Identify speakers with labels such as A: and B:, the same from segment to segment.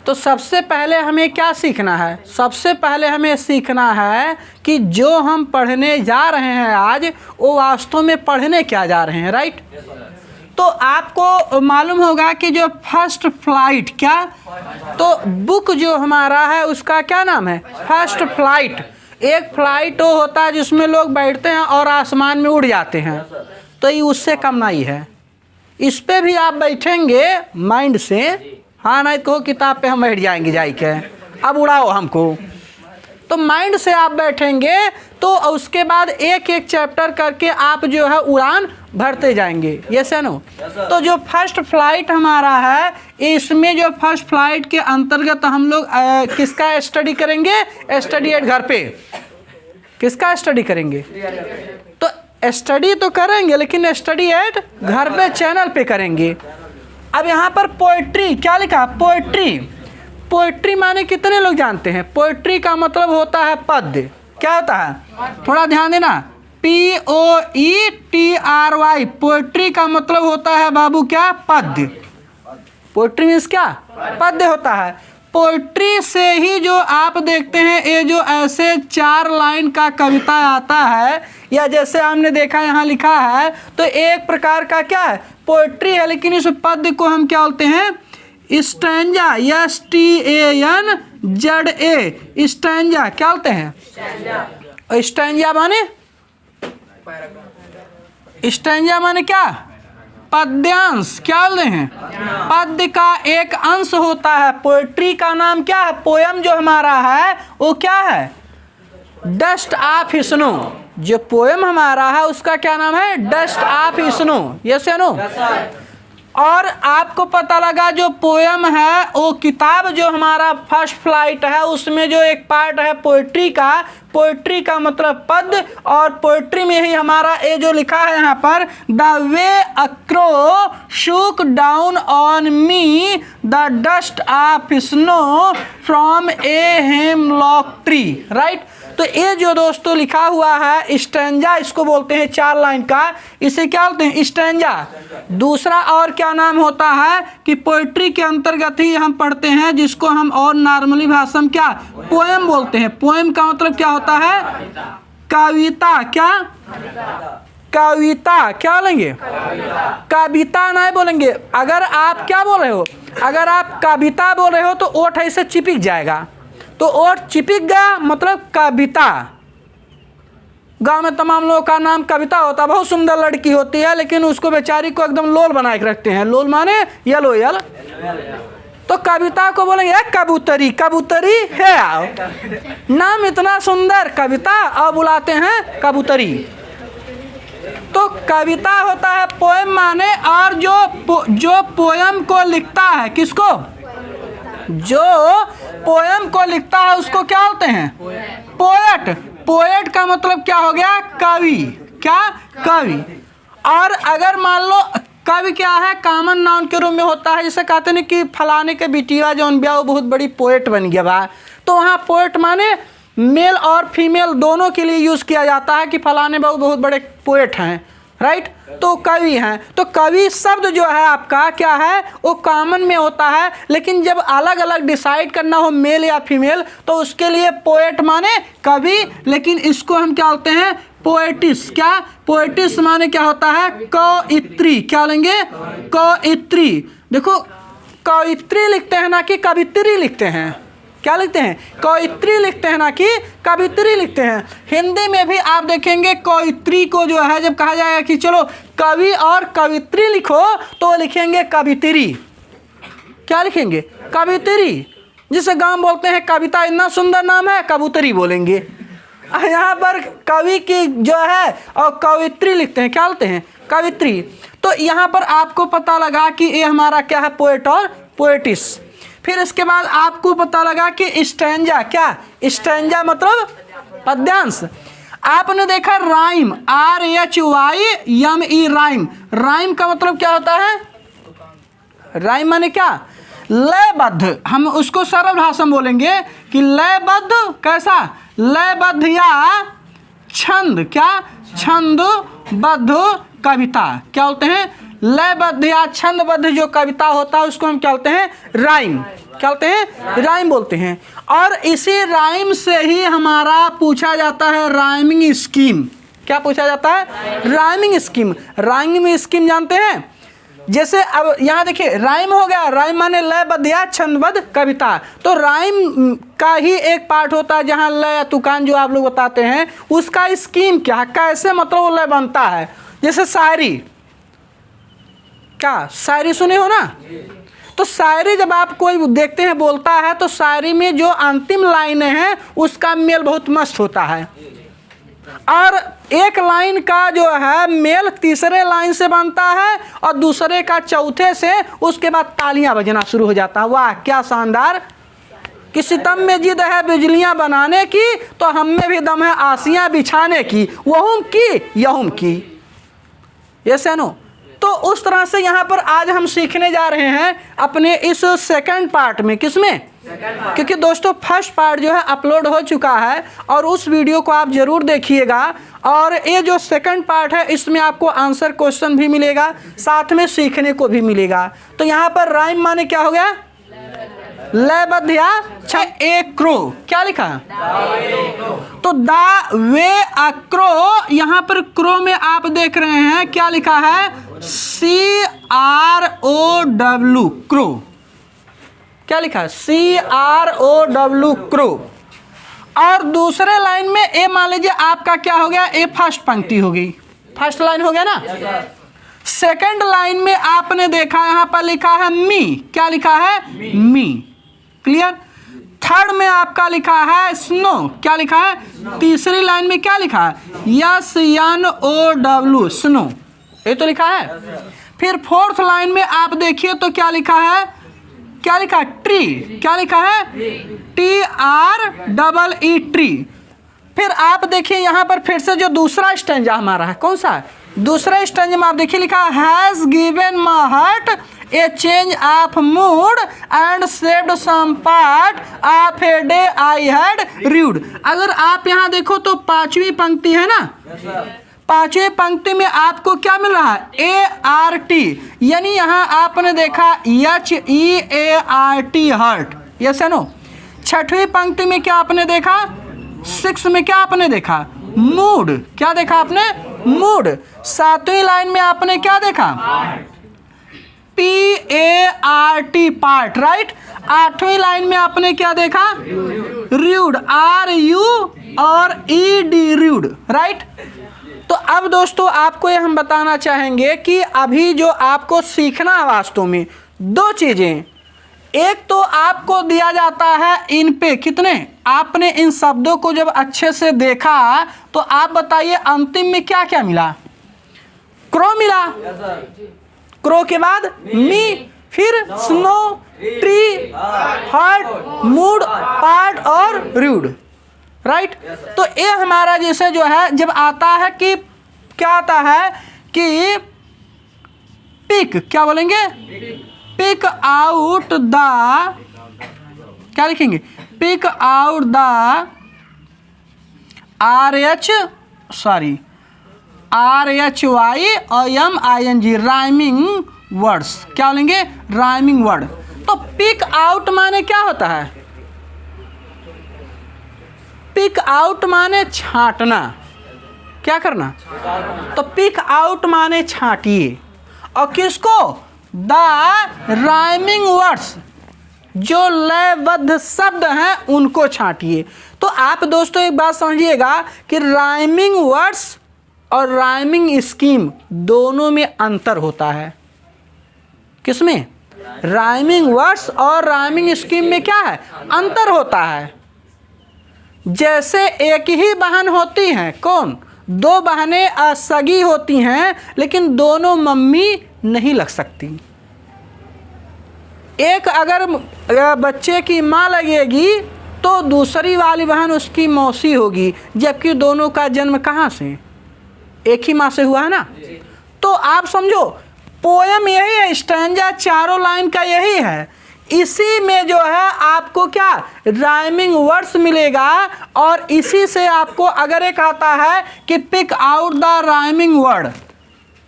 A: तो सबसे पहले हमें क्या सीखना है? सबसे पहले हमें सीखना है कि जो हम पढ़ने जा रहे हैं आज, वो वास्तव में पढ़ने क्या जा रहे हैं, राइट? तो आपको मालूम होगा कि जो फर्स्ट फ्लाइट, क्या, तो बुक जो हमारा है उसका क्या नाम है? First flight. एक फ्लाइट वो होता है जिसमें लोग बैठते हैं और आसमान में उड़ जाते हैं, तो ये उससे कम नहीं है। इस पे भी आप बैठेंगे माइंड से, हाँ नहीं तो किताब पे हम बैठ जाएंगे जाई के, अब उड़ाओ हमको, तो माइंड से आप बैठेंगे तो उसके बाद एक एक चैप्टर करके आप जो है उड़ान भरते जाएंगे। यस है नो? तो जो फर्स्ट फ्लाइट हमारा है, इसमें जो फर्स्ट फ्लाइट के अंतर्गत हम लोग किसका स्टडी करेंगे? स्टडी एट घर पे। किसका स्टडी करेंगे? तो स्टडी तो करेंगे लेकिन स्टडी एट घर पे चैनल पे करेंगे। अब यहाँ पर पोएट्री क्या लिखा? पोएट्री। पोएट्री माने कितने लोग जानते हैं? पोएट्री का मतलब होता है पद्य। क्या होता है? थोड़ा ध्यान देना, POETRY। पोएट्री का मतलब होता है बाबू क्या? पद्य। पोएट्री मीन्स क्या? पद्य होता है। पोएट्री से ही जो आप देखते हैं ये जो ऐसे 4 लाइन का कविता आता है, या जैसे हमने देखा यहाँ लिखा है, तो एक प्रकार का क्या है? पोएट्री है, लेकिन इस पद्य को हम क्या बोलते हैं? स्टैंजा। STANZA। स्टैंजा क्या बोलते हैं? स्टैंजा माने? स्टैंजा माने क्या? पद्यांश। क्या बोलते हैं? पद्य का एक अंश होता है। पोएट्री का नाम क्या है? पोयम जो हमारा है वो क्या है? Dust of snow. जो पोयम हमारा है उसका क्या नाम है? Dust of snow. यस या नो? और आपको पता लगा जो पोयम है वो किताब जो हमारा फर्स्ट फ्लाइट है उसमें जो एक पार्ट है पोएट्री का। पोएट्री का मतलब पद्य, और पोएट्री में ही हमारा ये जो लिखा है यहाँ पर, the way a crow shook down on me the dust of snow from a hemlock tree, right? तो ये जो दोस्तों लिखा हुआ है स्टैंजा, इसको बोलते हैं 4 लाइन का, इसे क्या बोलते हैं? स्टैंजा। दूसरा और क्या नाम होता है कि पोएट्री के अंतर्गत ही हम पढ़ते हैं, जिसको हम और नॉर्मली भाषा में क्या? पोएम बोलते हैं। पोएम का मतलब क्या होता है? कविता। क्या? कविता। क्या बोलेंगे? कविता नहीं बोलेंगे। अगर आप क्या बोल रहे हो? अगर आप कविता बोल रहे हो तो ओठ ऐसे चिपक जाएगा, तो ओठ चिपक गया मतलब कविता। गांव में तमाम लोगों का नाम कविता होता है, बहुत सुंदर लड़की होती है, लेकिन उसको बेचारी को एकदम लोल बना के रखते हैं। लोल माने येलो यल। तो कविता को बोलेंगे कबूतरी। कबूतरी है नाम, इतना सुंदर कविता, और बुलाते हैं कबूतरी। तो कविता होता है पोएम माने, और जो पोएम को लिखता है, किसको? जो पोएम को लिखता है उसको क्या बोलते हैं? पोएट। पोएट का मतलब क्या हो गया? कवि। क्या? कवि। और अगर मान लो कवि क्या है? कॉमन नाउन के रूप में होता है। जैसे कहते हैं कि फलाने के बिटिया जौन ब्याह वो बहुत बड़ी पोएट बन गया बा, तो वहाँ पोएट माने मेल और फीमेल दोनों के लिए यूज़ किया जाता है कि फलाने बाबू बहुत बड़े पोएट हैं, राइट? तो कवि हैं। तो कवि शब्द जो है आपका क्या है? वो कॉमन में होता है, लेकिन जब अलग अलग डिसाइड करना हो मेल या फीमेल तो उसके लिए पोएट माने कवि, लेकिन इसको हम क्या बोलते हैं? पोएटिस। क्या? पोएटिस माने क्या होता है? कवित्री। क्या लेंगे? कवित्री। देखो कवित्री लिखते हैं ना कि कवित्री लिखते हैं। क्या लिखते हैं? कवित्री लिखते हैं ना कि कवित्री लिखते हैं। हिंदी में भी आप देखेंगे कवित्री को जो है जब कहा जाएगा कि चलो कवि और कवित्री लिखो, तो लिखेंगे कवित्री। क्या लिखेंगे? कवित्री। जिसे गांव बोलते हैं कविता, इतना सुंदर नाम है, कबूतरी बोलेंगे। यहाँ पर कवि की जो है और कवित्री लिखते हैं, क्या बोलते हैं? कवित्री। तो यहाँ पर आपको पता लगा कि ये हमारा क्या है? पोएट और पोएटिस। फिर इसके बाद आपको पता लगा कि स्टैंजा। क्या? स्टैंजा मतलब पद्यांश। आपने देखा राइम, RHYME, राइम। राइम का मतलब क्या होता है? राइम माने क्या? लयबद्ध। हम उसको सरल भाषा में बोलेंगे कि लयबद्ध। कैसा? लयबद्ध या छंद। क्या? छंदबद्ध कविता। क्या बोलते हैं? लयबद्ध या छंदबद्ध जो कविता होता है उसको हम क्या बोलते हैं? राइम। क्या बोलते हैं? राइम बोलते हैं। और इसी राइम से ही हमारा पूछा जाता है राइमिंग स्कीम। क्या पूछा जाता है? Rhyming scheme. राइमिंग स्कीम जानते हैं? जैसे अब यहाँ देखिए राइम हो गया, राइम माने लयबद्ध या छंदबद्ध कविता। तो राइम का ही एक पार्ट होता है जहाँ लय या तुकान जो आप लोग बताते हैं उसका स्कीम क्या है, कैसे मतलब वो लय बनता है। जैसे शायरी, क्या शायरी सुने हो ना? तो शायरी जब आप कोई देखते हैं बोलता है तो शायरी में जो अंतिम लाइनें हैं उसका मेल बहुत मस्त होता है, और एक लाइन का जो है मेल तीसरे लाइन से बनता है और दूसरे का चौथे से, उसके बाद तालियां बजना शुरू हो जाता है। वाह क्या शानदार! कि सितम में जिद है बिजलियां बनाने की, तो हम में भी दम है आसियां बिछाने की, वहुम की यहुम की। ये सैनो। तो उस तरह से यहाँ पर आज हम सीखने जा रहे हैं अपने इस सेकंड पार्ट में। किसमें? क्योंकि दोस्तों फर्स्ट पार्ट जो है अपलोड हो चुका है और उस वीडियो को आप जरूर देखिएगा। और ये जो सेकंड पार्ट है इसमें आपको आंसर क्वेश्चन भी मिलेगा, साथ में सीखने को भी मिलेगा। तो यहाँ पर राइम माने क्या हो गया? लयबद्ध या ए क्रो। क्या लिखा? तो दा वे अक्रो, यहाँ पर क्रो में आप देख रहे हैं क्या लिखा है? CROW crow. क्या लिखा है? CROW crow. और दूसरे लाइन में ए मान लीजिए आपका क्या हो गया? ए फर्स्ट पंक्ति होगी, फर्स्ट लाइन हो गया ना। सेकंड लाइन में आपने देखा यहाँ पर लिखा है मी। क्या लिखा है? मी। क्लियर? थर्ड में आपका लिखा है स्नो। क्या लिखा है? तीसरी लाइन में क्या लिखा है? SNOW snow. ये तो लिखा है। फिर फोर्थ लाइन में आप देखिए तो क्या लिखा है? क्या लिखा है? ट्री। क्या लिखा है? TREE tree. फिर आप देखिए यहाँ पर फिर से जो दूसरा स्टैंजा हमारा है, कौन सा है? दूसरा स्टैंजा में आप देखिए लिखा has given my heart a change of mood and saved some part of a day I had read. अगर आप यहाँ देखो तो पांचवी पंक्ति है ना, पांचवी पंक्ति में आपको क्या मिल रहा है? ART, यानी यहाँ आपने देखा HEART हार्ट। यस है नो। छठवीं पंक्ति में क्या आपने देखा? 6 में क्या आपने देखा? मूड। क्या देखा आपने? मूड। सातवीं लाइन में आपने क्या देखा? PART part, right. आठवीं लाइन में आपने क्या देखा? RUD, RU और ED RUD, राइट। तो अब दोस्तों आपको ये हम बताना चाहेंगे कि अभी जो आपको सीखना है वास्तव में दो चीजें। एक तो आपको दिया जाता है इन पे कितने, आपने इन शब्दों को जब अच्छे से देखा तो आप बताइए अंतिम में क्या क्या मिला? क्रो मिला, क्रो के बाद मी, फिर snow, tree, heart, mood, part और रूड, राइट। तो ये हमारा जैसे जो है जब आता है कि क्या आता है कि पिक, क्या बोलेंगे? पिक आउट द, क्या लिखेंगे? Pick out the RHYIMING rhyming words. क्या बोलेंगे? Rhyming word. तो पिक आउट माने क्या होता है? पिक आउट माने छांटना। क्या करना? तो पिक आउट माने छांटिए। और किसको? द राइमिंग वर्ड्स, जो लयबद्ध शब्द हैं उनको छांटिए। तो आप दोस्तों एक बात समझिएगा कि राइमिंग वर्ड्स और राइमिंग स्कीम दोनों में अंतर होता है। किसमें? राइमिंग वर्ड्स और राइमिंग स्कीम में क्या है? अंतर होता है। जैसे एक ही बहन होती हैं, कौन? दो बहनें असगी होती हैं लेकिन दोनों मम्मी नहीं लग सकती। एक अगर बच्चे की माँ लगेगी तो दूसरी वाली बहन उसकी मौसी होगी, जबकि दोनों का जन्म कहाँ से? एक ही माँ से हुआ है ना। तो आप समझो पोयम यही है, स्टैंजा चारों लाइन का यही है। इसी में जो है आपको क्या राइमिंग वर्ड्स मिलेगा और इसी से आपको अगर एक आता है कि pick out the rhyming word,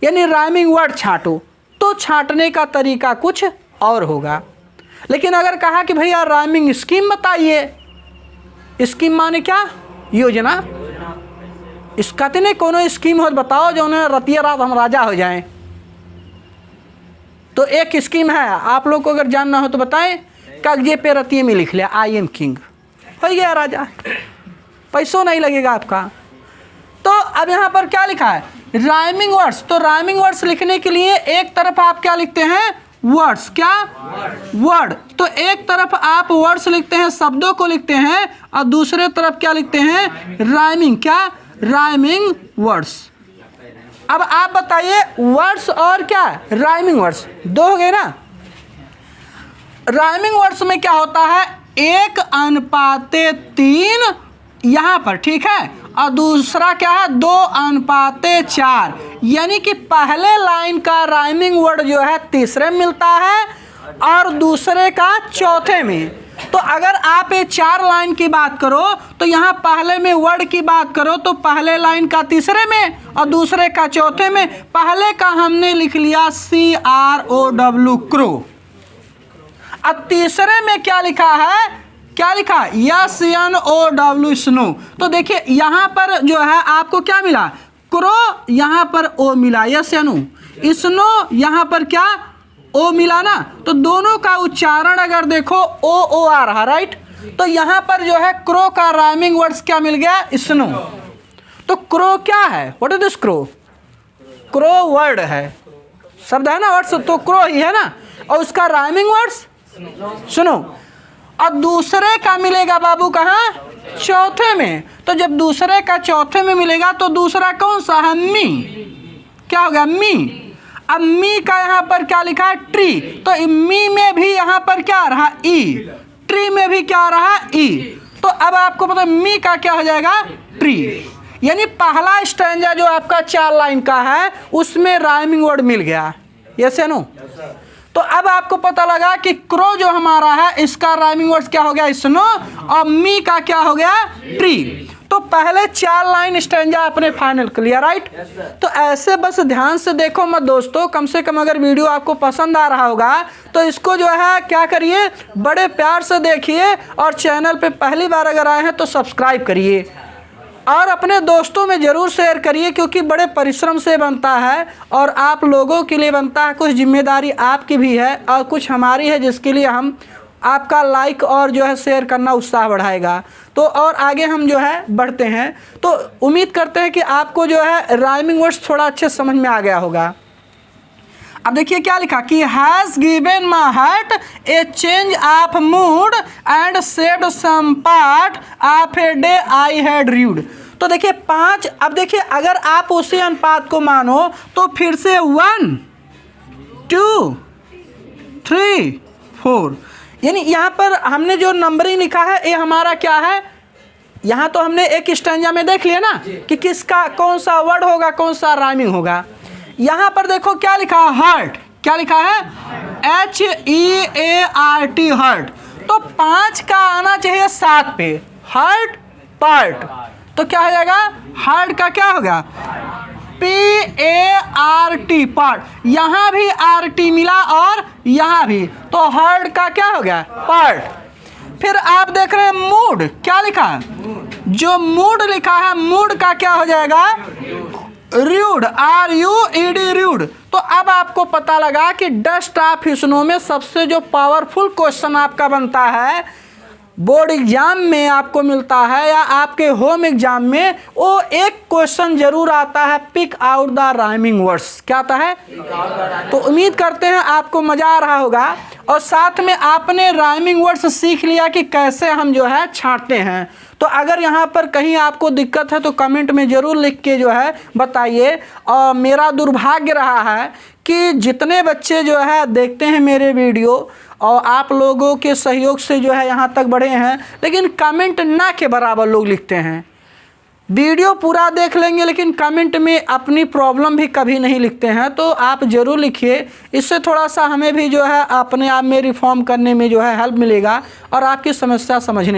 A: यानी राइमिंग वर्ड छांटो, तो छांटने का तरीका कुछ और होगा। लेकिन अगर कहा कि भैया राइमिंग स्कीम बताइए, स्कीम माने क्या? योजना। इसका तो नहीं कोनो स्कीम हो बताओ जो उन्हें रतिया रात हम राजा हो जाएं। तो एक स्कीम है, आप लोग को अगर जानना हो तो बताएं। कागजे पे रतिये में लिख लिया आई एम किंग, हो गया राजा, पैसों नहीं लगेगा आपका। तो अब यहाँ पर क्या लिखा है? Rhyming words. तो राइमिंग वर्ड्स लिखने के लिए एक तरफ आप क्या लिखते हैं? वर्ड्स। क्या? वर्ड। तो एक तरफ आप वर्ड्स लिखते हैं, शब्दों को लिखते हैं, और दूसरे तरफ क्या लिखते हैं? राइमिंग। क्या? Rhyming words. अब आप बताइए वर्ड्स और क्या राइमिंग वर्ड्स, दो हो गए ना। राइमिंग वर्ड्स में क्या होता है? 1:3 यहां पर, ठीक है, और दूसरा क्या है? 2:4, यानी कि पहले लाइन का राइमिंग वर्ड जो है तीसरे में मिलता है और दूसरे का चौथे में। तो अगर आप ये 4 लाइन की बात करो तो यहाँ पहले में वर्ड की बात करो तो पहले लाइन का तीसरे में और दूसरे का चौथे में। पहले का हमने लिख लिया CROW क्रो, अब तीसरे में क्या लिखा है? क्या लिखा? SNOW snow. तो देखिए यहाँ पर जो है आपको क्या मिला? क्रो, यहाँ पर ओ मिला, SNO। स्नो यहाँ पर क्या? ओ मिला ना। तो दोनों का उच्चारण अगर देखो ओ आ रहा, राइट। तो यहाँ पर जो है क्रो का राइमिंग वर्ड्स क्या मिल गया? स्नो। तो क्रो क्या है? What is this crow? Crow word है, शब्द है ना, वर्ड्स तो क्रो ही है ना, और उसका राइमिंग वर्ड्स सुनो। और दूसरे का मिलेगा बाबू कहाँ? चौथे में। तो जब दूसरे का चौथे में मिलेगा तो दूसरा कौन सा है? मी। क्या हो गया? मी। अब मी का यहाँ पर क्या लिखा है? ट्री। तो मी में भी यहाँ पर क्या आ रहा? ई। ट्री में भी क्या आ रहा? ई। तो अब आपको पता है मी का क्या हो जाएगा? ट्री। यानी पहला स्टैंजा जो आपका 4 लाइन का है उसमें राइमिंग वर्ड मिल गया। यस या नो? तो अब आपको पता लगा कि क्रो जो हमारा है इसका राइमिंग वर्ड्स क्या हो गया? स्नो। और मी का क्या हो गया? ट्री। तो पहले 4 लाइन स्टैंजा आपने फाइनल कर लिया, राइट। तो ऐसे बस ध्यान से देखो मत दोस्तों, कम से कम अगर वीडियो आपको पसंद आ रहा होगा तो इसको जो है क्या करिए, बड़े प्यार से देखिए, और चैनल पे पहली बार अगर आए हैं तो सब्सक्राइब करिए और अपने दोस्तों में ज़रूर शेयर करिए, क्योंकि बड़े परिश्रम से बनता है और आप लोगों के लिए बनता है। कुछ जिम्मेदारी आपकी भी है और कुछ हमारी है, जिसके लिए हम आपका लाइक और जो है शेयर करना उत्साह बढ़ाएगा। तो और आगे हम जो है बढ़ते हैं। तो उम्मीद करते हैं कि आपको जो है राइमिंग वर्ड्स थोड़ा अच्छे समझ में आ गया होगा। अब देखिए क्या लिखा कि has given my heart a change of mood and said some part of a day I had read. तो देखिए 5। अब देखिए अगर आप उसी अनुपात को मानो तो फिर से 1 2 3 4, यानी यहाँ पर हमने जो नंबरिंग लिखा है ये हमारा क्या है? यहाँ तो हमने एक स्टैंजा में देख लिया ना कि किसका कौन सा वर्ड होगा, कौन सा राइमिंग होगा। यहाँ पर देखो क्या लिखा है? हार्ट। क्या लिखा है? HEART, heart. तो 5 का आना चाहिए 7 पे, हार्ट पार्ट। तो क्या हो जाएगा? हार्ट का क्या होगा? PART part. यहाँ भी RT मिला और यहाँ भी, तो हार्ट का क्या हो गया? पार्ट। फिर आप देख रहे हैं मूड। क्या लिखा है? जो मूड लिखा है मूड का क्या हो जाएगा? RUDE, RUED, RUDE। तो अब आपको पता लगा कि डस्ट ऑफ स्नो में सबसे जो पावरफुल क्वेश्चन आपका बनता है बोर्ड एग्जाम में आपको मिलता है या आपके होम एग्जाम में, वो एक क्वेश्चन जरूर आता है, pick out the rhyming words. क्या आता है? तो उम्मीद करते हैं आपको मज़ा आ रहा होगा और साथ में आपने राइमिंग वर्ड्स सीख लिया कि कैसे हम जो है छांटते हैं। तो अगर यहाँ पर कहीं आपको दिक्कत है तो कमेंट में ज़रूर लिख के जो है बताइए। और मेरा दुर्भाग्य रहा है कि जितने बच्चे जो है देखते हैं मेरे वीडियो और आप लोगों के सहयोग से जो है यहाँ तक बढ़े हैं, लेकिन कमेंट ना के बराबर लोग लिखते हैं। वीडियो पूरा देख लेंगे लेकिन कमेंट में अपनी प्रॉब्लम भी कभी नहीं लिखते हैं। तो आप ज़रूर लिखिए, इससे थोड़ा सा हमें भी जो है अपने आप में रिफॉर्म करने में जो है हेल्प मिलेगा और आपकी समस्या समझने